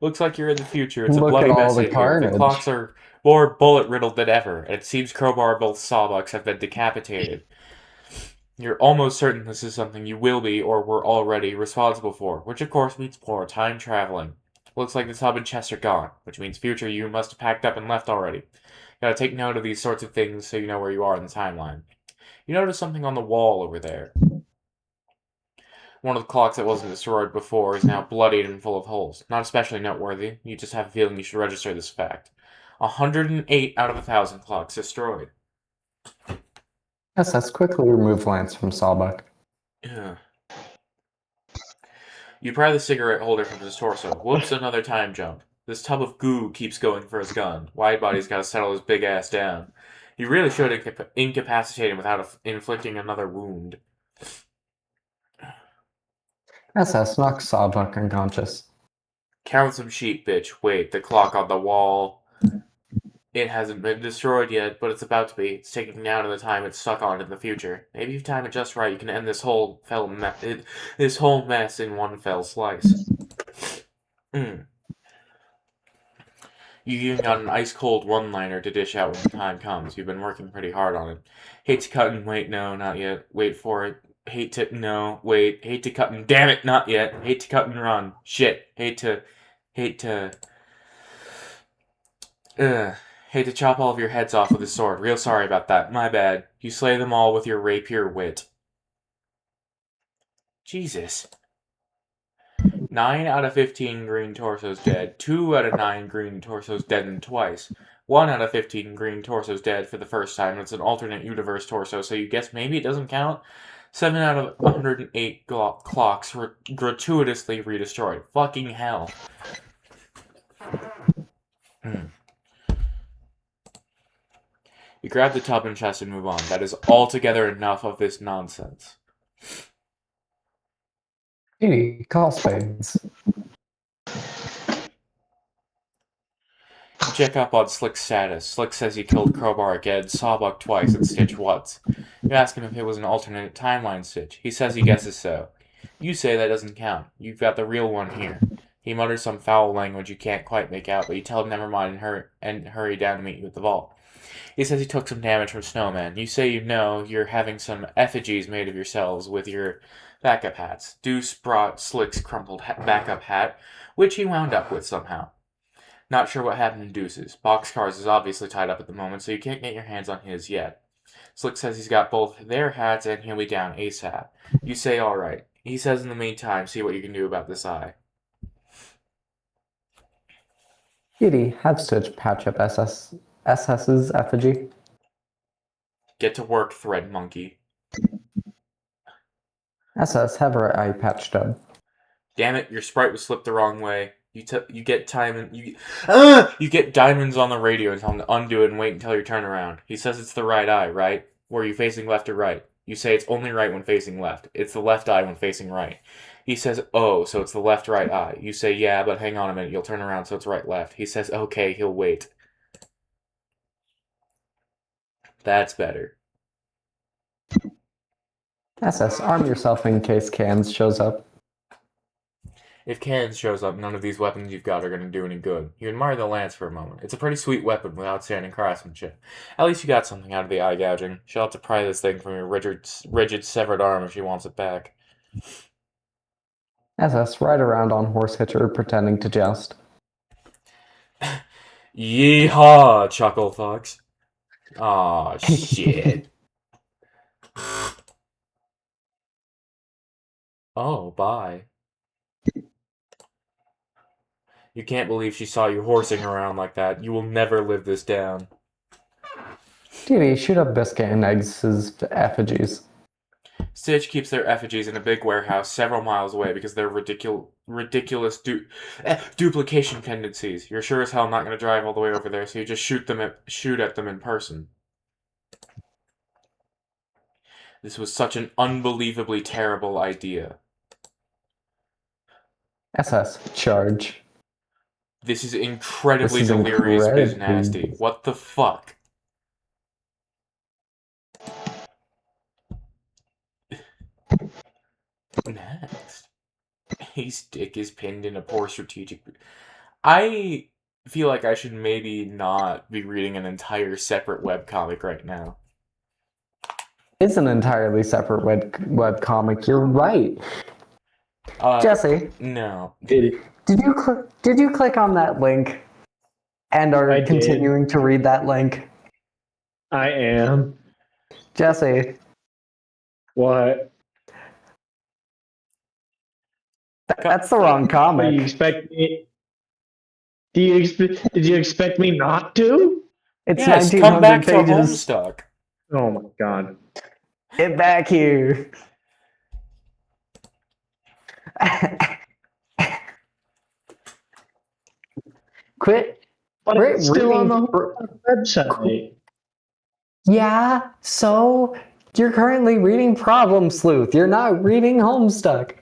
Looks like you're in the future. It's a Look bloody at all mess the in here. carnage. The clocks are more bullet-riddled than ever, and it seems Crowbar and both Sawbucks have been decapitated. You're almost certain this is something you will be, or were already, responsible for, which of course means more time traveling. Looks like the tub and chest are gone, which means future you must have packed up and left already. Gotta take note of these sorts of things so you know where you are in the timeline. You notice something on the wall over there. One of the clocks that wasn't destroyed before is now bloodied and full of holes. Not especially noteworthy, you just have a feeling you should register this fact. 108 out of 1,000 clocks destroyed. SS. Quickly remove Lance from Sawbuck. Yeah. You pry the cigarette holder from his torso. Whoops, another time jump. This tub of goo keeps going for his gun. Widebody's gotta settle his big ass down. He really should incapacitate him without inflicting another wound. SS. Knock Sawbuck unconscious. Count some sheep, bitch. Wait, the clock on the wall. It hasn't been destroyed yet, but it's about to be. It's taking down to the time it's stuck on in the future. Maybe if you time it just right, you can end this whole mess in one fell slice. You even got an ice-cold one-liner to dish out when the time comes. You've been working pretty hard on it. Hate to cut and wait, no, not yet. Wait for it. Hate to, no, wait. Hate to cut and, damn it, not yet. Hate to cut and run. Shit. Hate to chop all of your heads off with a sword. Real sorry about that. My bad. You slay them all with your rapier wit. Jesus. 9 out of 15 green torsos dead. 2 out of 9 green torsos deadened twice. 1 out of 15 green torsos dead for the first time. It's an alternate universe torso, so you guess maybe it doesn't count? 7 out of 108 clocks were gratuitously redestroyed. Fucking hell. You grab the tub and chest and move on. That is altogether enough of this nonsense. Hey, call Spades. You check up on Slick's status. Slick says he killed Crowbar again, Sawbuck twice, and Stitch once. You ask him if it was an alternate timeline Stitch. He says he guesses so. You say that doesn't count. You've got the real one here. He mutters some foul language you can't quite make out, but you tell him never mind and hurry down to meet you at the vault. He says he took some damage from Snowman. You say you know you're having some effigies made of yourselves with your backup hats. Deuce brought Slick's crumpled backup hat, which he wound up with somehow. Not sure what happened to Deuces. Boxcars is obviously tied up at the moment, so you can't get your hands on his yet. Slick says he's got both their hats and he'll be down ASAP. You say alright. He says in the meantime, see what you can do about this eye. Kitty, have Stitch patch up SS's effigy. Get to work, Thread Monkey. SS, have her eye patched up. Damn it, your sprite was slipped the wrong way. You get you get Diamonds on the radio and tell him to undo it and wait until your turn around. He says it's the right eye, right? Were you facing left or right? You say it's only right when facing left. It's the left eye when facing right. He says, oh, so it's the left-right eye. You say, yeah, but hang on a minute, you'll turn around so it's right-left. He says, okay, he'll wait. That's better. SS, arm yourself in case Cans shows up. If Cans shows up, none of these weapons you've got are going to do any good. You admire the lance for a moment. It's a pretty sweet weapon with outstanding craftsmanship. At least you got something out of the eye gouging. She'll have to pry this thing from your rigid severed arm if she wants it back. SS, ride around on horse hitcher pretending to joust. Yeehaw, Chuckle Fox. Aw, shit. Oh, bye. You can't believe she saw you horsing around like that. You will never live this down. Dee shoot up Biscuit and Eggs' effigies. Stitch keeps their effigies in a big warehouse several miles away because they're ridiculous duplication tendencies. You're sure as hell not going to drive all the way over there, so you just shoot at them in person. This was such an unbelievably terrible idea. SS, charge. This is incredibly delirious biz nasty. What the fuck? Next. His dick is pinned in a poor strategic... I feel like I should maybe not be reading an entire separate webcomic right now. It's an entirely separate webcomic, you're right. Jesse. No. Did you click on that link and are continuing to read that link? I am. Jesse. What? That's the wrong comic. Do you expect me? Did you expect me not to? It's yes, 1900 come back pages. to Homestuck. Oh my god. Get back here. Quit. But Quit it's still on reading the website. Yeah, so you're currently reading Problem Sleuth. You're not reading Homestuck.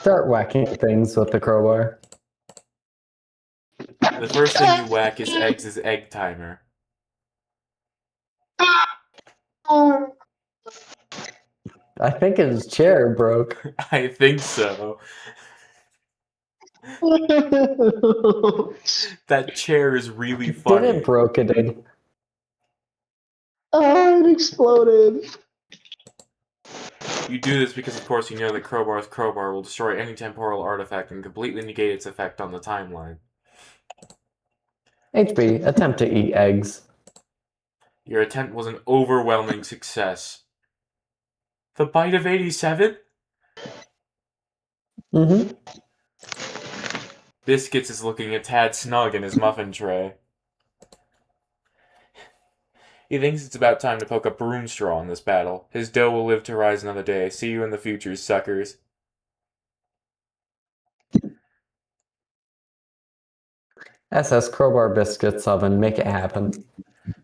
Start whacking things with the crowbar. The first thing you whack is Eggs' egg timer. I think his chair broke. I think so. That chair is really funny. Did it broke? It did. Oh, it exploded. You do this because, of course, you know that Crowbar's crowbar will destroy any temporal artifact and completely negate its effect on the timeline. HB, attempt to eat eggs. Your attempt was an overwhelming success. The bite of 87? Mm-hmm. Biscuits is looking a tad snug in his muffin tray. He thinks it's about time to poke a broom straw in this battle. His dough will live to rise another day. See you in the future, suckers. SS Crowbar Biscuits Oven, make it happen.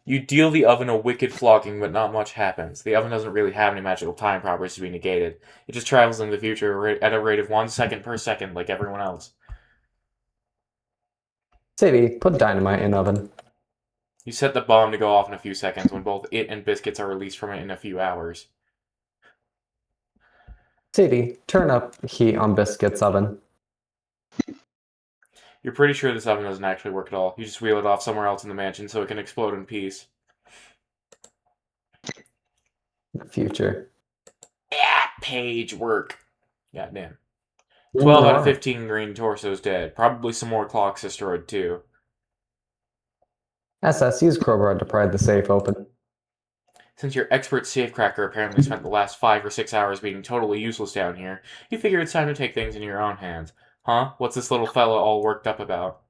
You deal the oven a wicked flogging, but not much happens. The oven doesn't really have any magical time properties to be negated. It just travels in the future at a rate of 1 second per second, like everyone else. Sadie, put dynamite in oven. You set the bomb to go off in a few seconds when both it and Biscuits are released from it in a few hours. Sadie, turn up heat on Biscuits Oven. You're pretty sure this oven doesn't actually work at all. You just wheel it off somewhere else in the mansion so it can explode in peace. The future. Yeah, page work. Goddamn. 12 out of More. 15 green torsos dead. Probably some more clocks destroyed, too. SS, use crowbar to pry the safe open. Since your expert safecracker apparently spent the last 5 or 6 hours being totally useless down here, you figure it's time to take things into your own hands. Huh? What's this little fella all worked up about?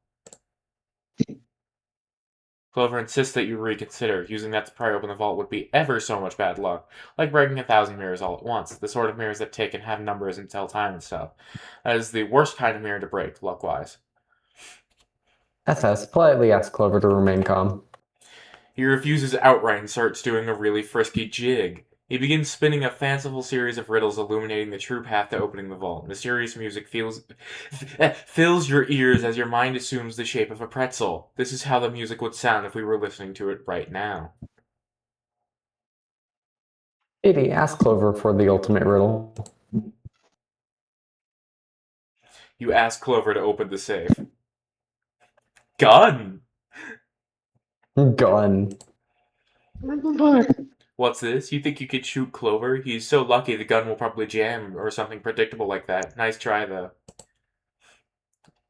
Clover insists that you reconsider. Using that to pry open the vault would be ever so much bad luck. Like breaking 1,000 mirrors all at once. The sort of mirrors that tick and have numbers and tell time and stuff. That is the worst kind of mirror to break, luck-wise. SS, politely ask Clover to remain calm. He refuses outright and starts doing a really frisky jig. He begins spinning a fanciful series of riddles illuminating the true path to opening the vault. Mysterious music fills your ears as your mind assumes the shape of a pretzel. This is how the music would sound if we were listening to it right now. Edie, ask Clover for the ultimate riddle. You ask Clover to open the safe. Gun! Gun. What's this? You think you could shoot Clover? He's so lucky the gun will probably jam or something predictable like that. Nice try, though.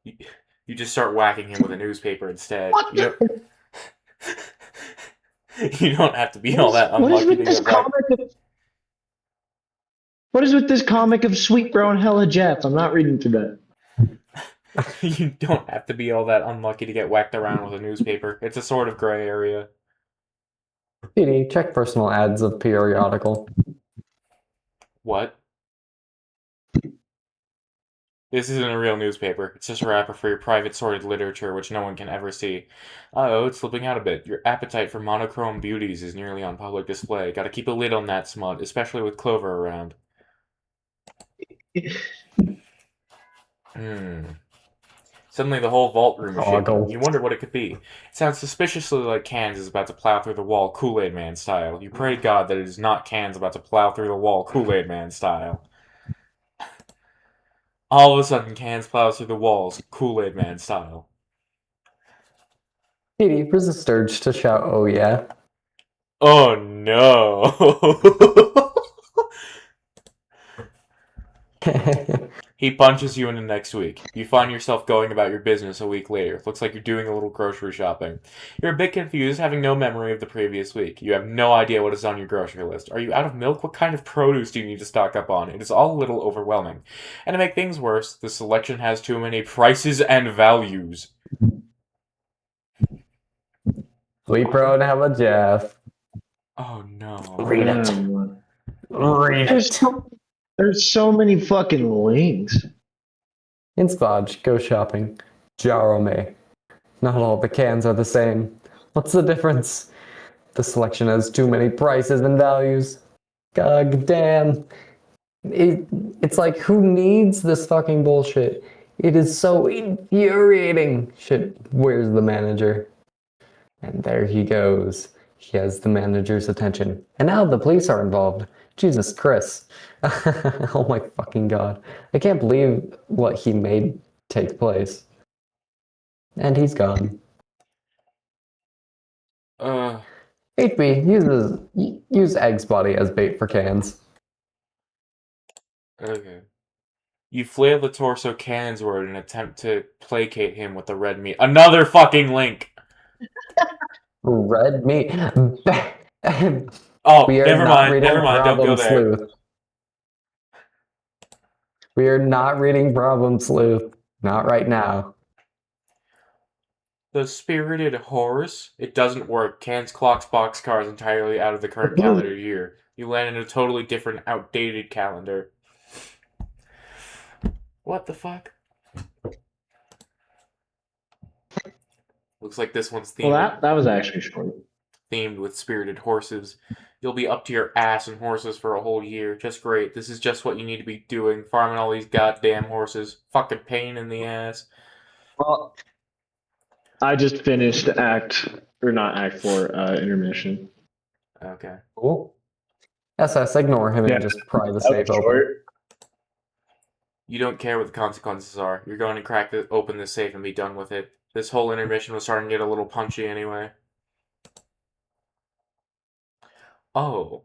You just start whacking him with a newspaper instead. You don't have to be all that unlucky to get whacked. What is with this comic of Sweet Bro and Hella Jeff? I'm not reading through that. You don't have to be all that unlucky to get whacked around with a newspaper. It's a sort of gray area. Edie, check personal ads of periodical. What? This isn't a real newspaper. It's just a wrapper for your private sorted literature, which no one can ever see. Uh-oh, it's slipping out a bit. Your appetite for monochrome beauties is nearly on public display. Gotta keep a lid on that smut, especially with Clover around. Suddenly the whole vault room is shaking. You wonder what it could be. It sounds suspiciously like Cans is about to plow through the wall Kool-Aid Man style. You pray to God that it is not Cans about to plow through the wall Kool-Aid Man style. All of a sudden, Cans plows through the walls Kool-Aid Man style. Edie, resist urge to shout, oh yeah. Oh no! He punches you into next week. You find yourself going about your business a week later. Looks like you're doing a little grocery shopping. You're a bit confused, having no memory of the previous week. You have no idea what is on your grocery list. Are you out of milk? What kind of produce do you need to stock up on? It is all a little overwhelming. And to make things worse, the selection has too many prices and values. Sweet Bro and Hella Jeff. Oh no. Read it. Read it. There's so many fucking links. In Spodge, go shopping. Jarome. Not all the cans are the same. What's the difference? The selection has too many prices and values. God damn. It's like, who needs this fucking bullshit? It is so infuriating. Shit, where's the manager? And there he goes. He has the manager's attention. And now the police are involved. Jesus Christ. Oh my fucking god. I can't believe what he made take place. And he's gone. 8B, use Egg's body as bait for Cans. Okay. You flail the torso Cans word in an attempt to placate him with the red meat. Another fucking link! Red meat. Oh, never mind, don't go there. Sleuth. We are not reading Problem Sleuth. Not right now. The spirited horse? It doesn't work. Cans clocks boxcars entirely out of the current calendar year. You land in a totally different, outdated calendar. What the fuck? Looks like this one's themed. Well, that was actually short. Themed with spirited horses. You'll be up to your ass in horses for a whole year. Just great. This is just what you need to be doing. Farming all these goddamn horses. Fucking pain in the ass. Well, I just finished not Act 4, intermission. Okay. Cool. SS, ignore him and just pry the safe open. You don't care what the consequences are. You're going to open this safe and be done with it. This whole intermission was starting to get a little punchy anyway. Oh.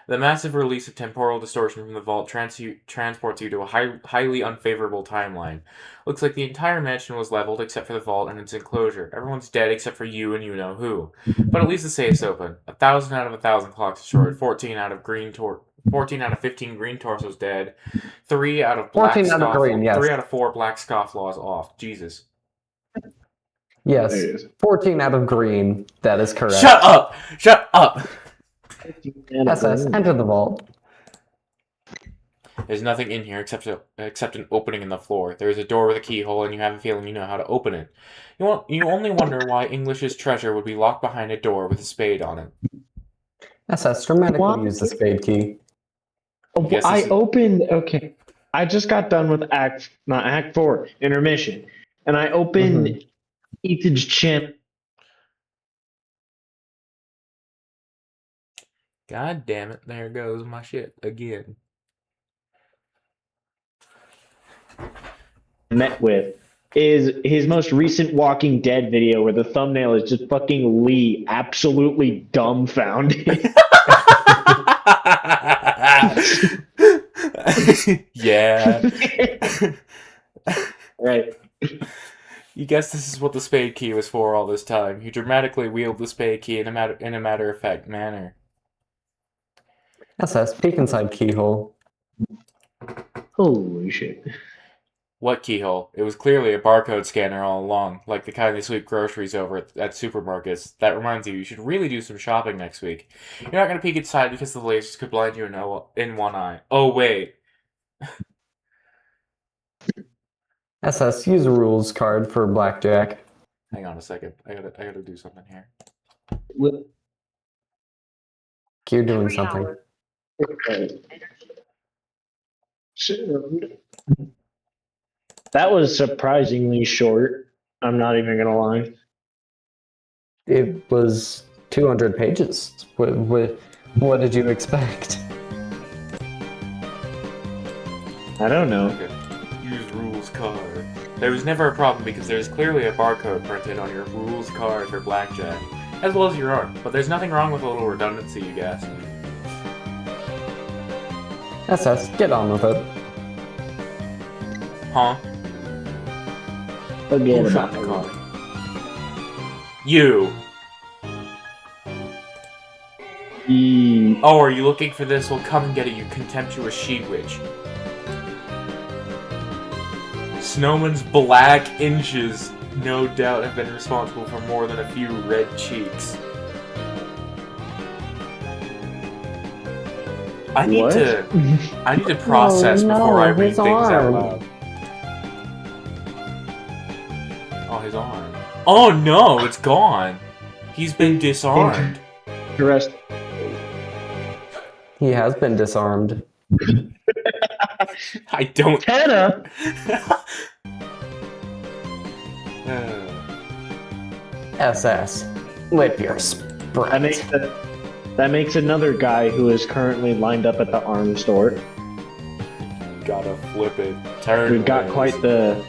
The massive release of temporal distortion from the vault transports you to a highly unfavorable timeline. Looks like the entire mansion was leveled except for the vault and its enclosure. Everyone's dead except for you and you know who. But at least the safe's open. 1,000 out of 1,000 clocks destroyed. 14 out of 15 green torsos dead. 3 out of 14 out of green, yes. 3 out of 4 black scofflaws off. Jesus. Yes. There it is. 14 out of green. That is correct. Shut up! Shut up! SS, enter the vault. There's nothing in here except an opening in the floor. There is a door with a keyhole, and you have a feeling you know how to open it. You only wonder why English's treasure would be locked behind a door with a spade on it. SS, dramatically What? use the spade key. Oh, Yes, I this is- opened. Okay, I just got done with Act 4 intermission, and I opened Ethan's channel. God damn it, there goes my shit again. Met with is his most recent Walking Dead video where the thumbnail is just fucking Lee absolutely dumbfounded. Yeah. Right. You guess this is what the spade key was for all this time. You dramatically wield the spade key in a matter-of-fact manner. SS, peek inside keyhole. Holy shit. What keyhole? It was clearly a barcode scanner all along, like the kind they sweep groceries over at supermarkets. That reminds you should really do some shopping next week. You're not going to peek inside because the lasers could blind you in one eye. Oh, wait. SS, use a rules card for blackjack. Hang on a second. I gotta do something here. You're doing something. That was surprisingly short. I'm not even gonna lie. It was 200 pages. What did you expect? I don't know. Okay. Use rules card. There was never a problem because there's clearly a barcode printed on your rules card for blackjack, as well as your own. But there's nothing wrong with a little redundancy, you guess. SS, get on with it. Huh? Forget Who about shot the it. car? You. Oh, are you looking for this? Well, come and get it, you contemptuous she-witch. Snowman's black inches no doubt have been responsible for more than a few red cheeks. I need What? to process Oh, no, before I read his things out arm. loud. Oh, his arm. Oh no, it's gone. He's been disarmed. The rest. He has been disarmed. I don't. Hannah! SS, lip your That sprint. makes another guy who is currently lined up at the arms store. Gotta flip it. Turn. We've got quite the.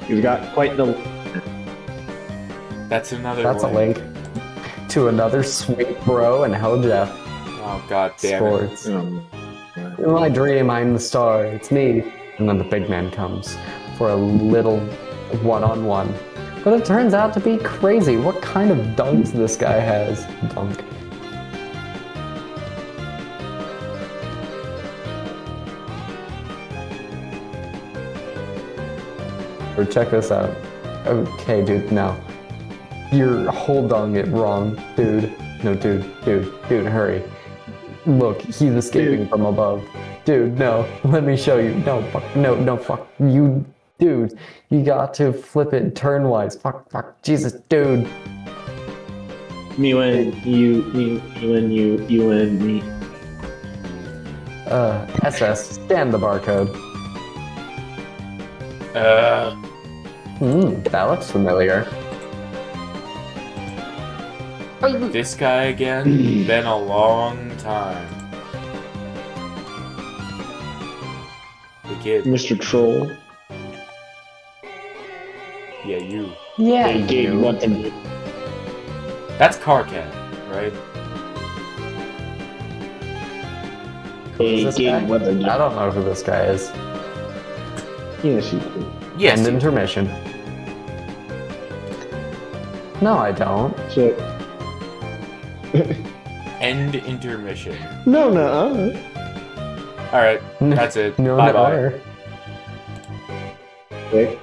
That's another. That's a way. link to another sweet bro and Hell Jeff Oh god damn it. sports. In my dream, I'm the star. It's me. And then the big man comes for a little one-on-one. But it turns out to be crazy. What kind of dunks this guy has? Dunk. Or check this out. Okay, dude, no. You're holding it wrong, dude. No, dude, hurry. Look, he's escaping from above. Dude, no, let me show you. No, fuck, no, fuck. You, dude, you got to flip it turn-wise. Fuck, Jesus, dude. You and me. SS, scan the barcode. That looks familiar. This guy again? Been a long time. The kid. Mr. Troll. Yeah, you. Yeah, They gave you what to do. That's Carcat, right? Who's a this game guy? weather. I don't know who this guy is. Yes, you do. Yes. End intermission. No, I don't. So, End intermission. no. All right, that's it. No, Bye bye. no. Okay.